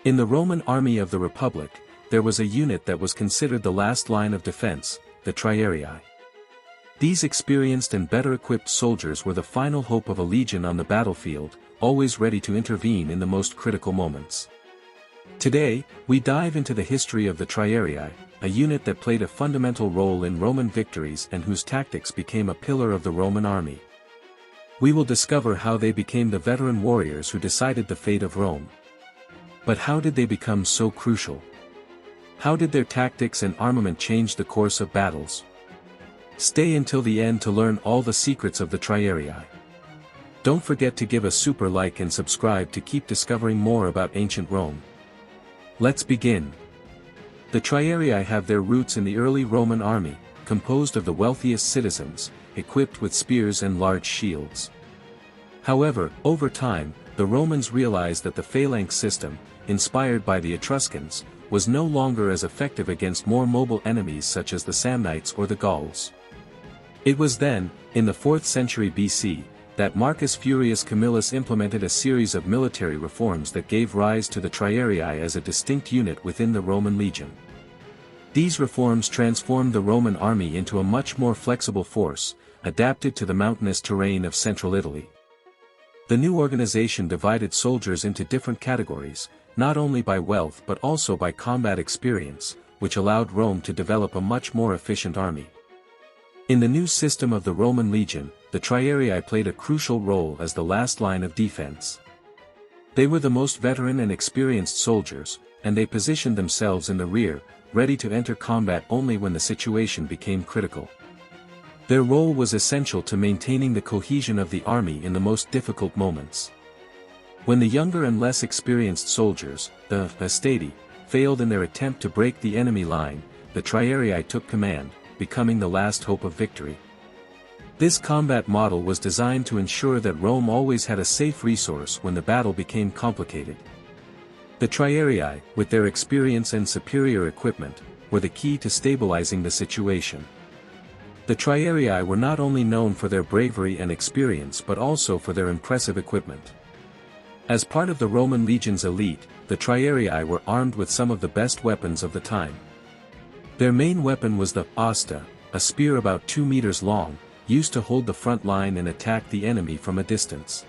In the Roman army of the Republic, there was a unit that was considered the last line of defense, the Triarii. These experienced and better-equipped soldiers were the final hope of a legion on the battlefield, always ready to intervene in the most critical moments. Today, we dive into the history of the Triarii, a unit that played a fundamental role in Roman victories and whose tactics became a pillar of the Roman army. We will discover how they became the veteran warriors who decided the fate of Rome. But how did they become so crucial? How did their tactics and armament change the course of battles? Stay until the end to learn all the secrets of the Triarii. Don't forget to give a super like and subscribe to keep discovering more about ancient Rome. Let's begin. The Triarii have their roots in the early Roman army, composed of the wealthiest citizens, equipped with spears and large shields. However, over time, the Romans realized that the phalanx system, inspired by the Etruscans, was no longer as effective against more mobile enemies such as the Samnites or the Gauls. It was then, in the 4th century BC, that Marcus Furius Camillus implemented a series of military reforms that gave rise to the Triarii as a distinct unit within the Roman legion. These reforms transformed the Roman army into a much more flexible force, adapted to the mountainous terrain of central Italy. The new organization divided soldiers into different categories, not only by wealth but also by combat experience, which allowed Rome to develop a much more efficient army. In the new system of the Roman legion, the Triarii played a crucial role as the last line of defense. They were the most veteran and experienced soldiers, and they positioned themselves in the rear, ready to enter combat only when the situation became critical. Their role was essential to maintaining the cohesion of the army in the most difficult moments. When the younger and less experienced soldiers, the Hastati, failed in their attempt to break the enemy line, the Triarii took command, becoming the last hope of victory. This combat model was designed to ensure that Rome always had a safe resource when the battle became complicated. The Triarii, with their experience and superior equipment, were the key to stabilizing the situation. The Triarii were not only known for their bravery and experience but also for their impressive equipment. As part of the Roman legion's elite, the Triarii were armed with some of the best weapons of the time. Their main weapon was the asta, a spear about 2 meters long, used to hold the front line and attack the enemy from a distance.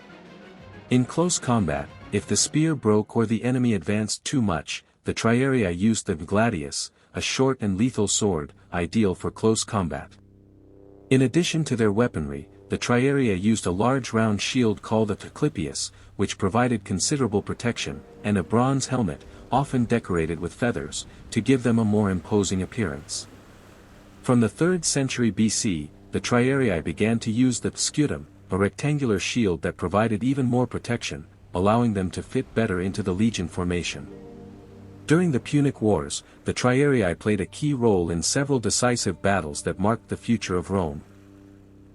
In close combat, if the spear broke or the enemy advanced too much, the Triarii used the gladius, a short and lethal sword, ideal for close combat. In addition to their weaponry, the Triarii used a large round shield called a teclipius, which provided considerable protection, and a bronze helmet, often decorated with feathers, to give them a more imposing appearance. From the 3rd century BC, the Triarii began to use the scutum, a rectangular shield that provided even more protection, allowing them to fit better into the legion formation. During the Punic Wars, the Triarii played a key role in several decisive battles that marked the future of Rome.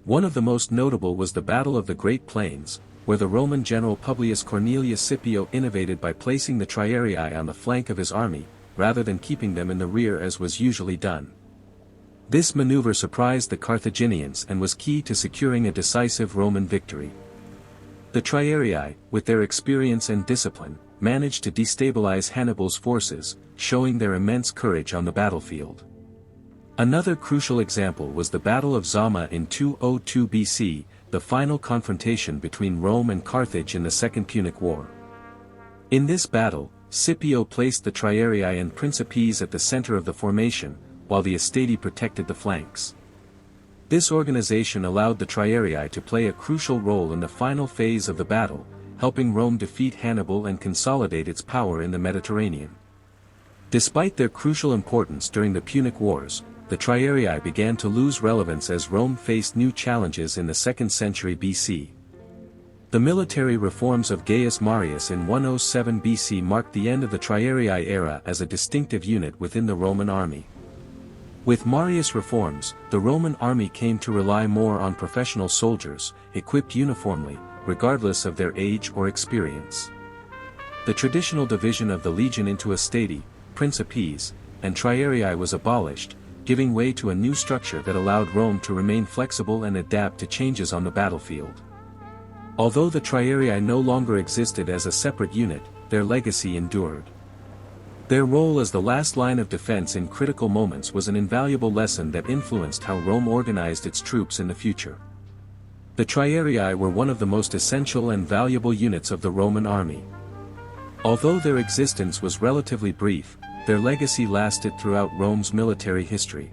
One of the most notable was the Battle of the Great Plains, where the Roman general Publius Cornelius Scipio innovated by placing the Triarii on the flank of his army, rather than keeping them in the rear as was usually done. This maneuver surprised the Carthaginians and was key to securing a decisive Roman victory. The Triarii, with their experience and discipline, managed to destabilize Hannibal's forces, showing their immense courage on the battlefield. Another crucial example was the Battle of Zama in 202 BC, the final confrontation between Rome and Carthage in the Second Punic War. In this battle, Scipio placed the Triarii and Principes at the center of the formation, while the Hastati protected the flanks. This organization allowed the Triarii to play a crucial role in the final phase of the battle, helping Rome defeat Hannibal and consolidate its power in the Mediterranean. Despite their crucial importance during the Punic Wars, the Triarii began to lose relevance as Rome faced new challenges in the 2nd century BC. The military reforms of Gaius Marius in 107 BC marked the end of the Triarii era as a distinctive unit within the Roman army. With Marius' reforms, the Roman army came to rely more on professional soldiers, equipped uniformly, regardless of their age or experience. The traditional division of the legion into Hastati, Principes, and Triarii was abolished, giving way to a new structure that allowed Rome to remain flexible and adapt to changes on the battlefield. Although the Triarii no longer existed as a separate unit, their legacy endured. Their role as the last line of defense in critical moments was an invaluable lesson that influenced how Rome organized its troops in the future. The Triarii were one of the most essential and valuable units of the Roman army. Although their existence was relatively brief, their legacy lasted throughout Rome's military history.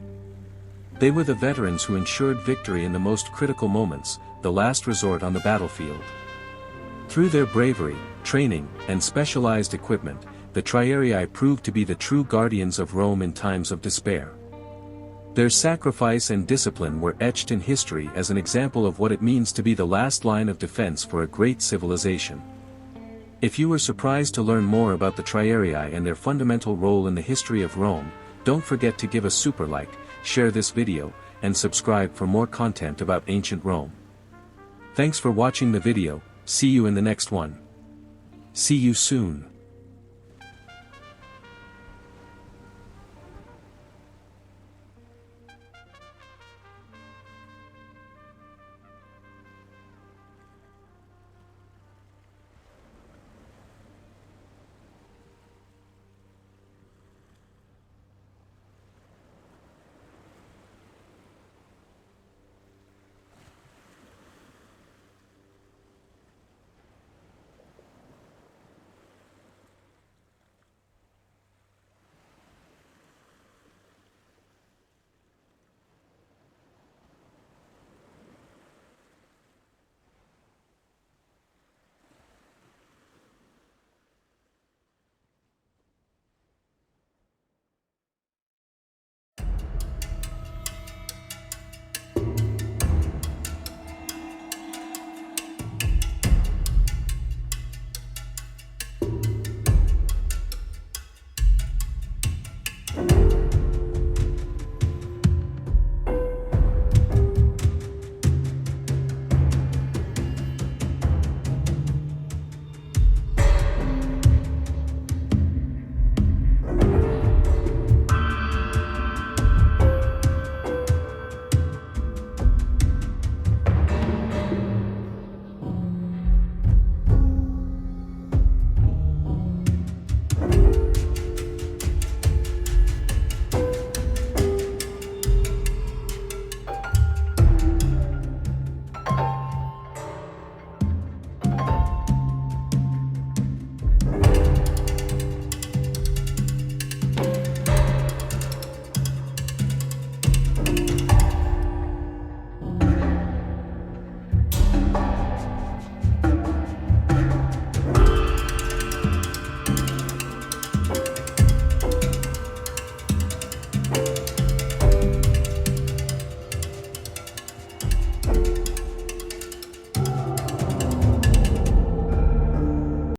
They were the veterans who ensured victory in the most critical moments, the last resort on the battlefield. Through their bravery, training, and specialized equipment, the Triarii proved to be the true guardians of Rome in times of despair. Their sacrifice and discipline were etched in history as an example of what it means to be the last line of defense for a great civilization. If you were surprised to learn more about the Triarii and their fundamental role in the history of Rome, don't forget to give a super like, share this video, and subscribe for more content about ancient Rome. Thanks for watching the video, see you in the next one. See you soon.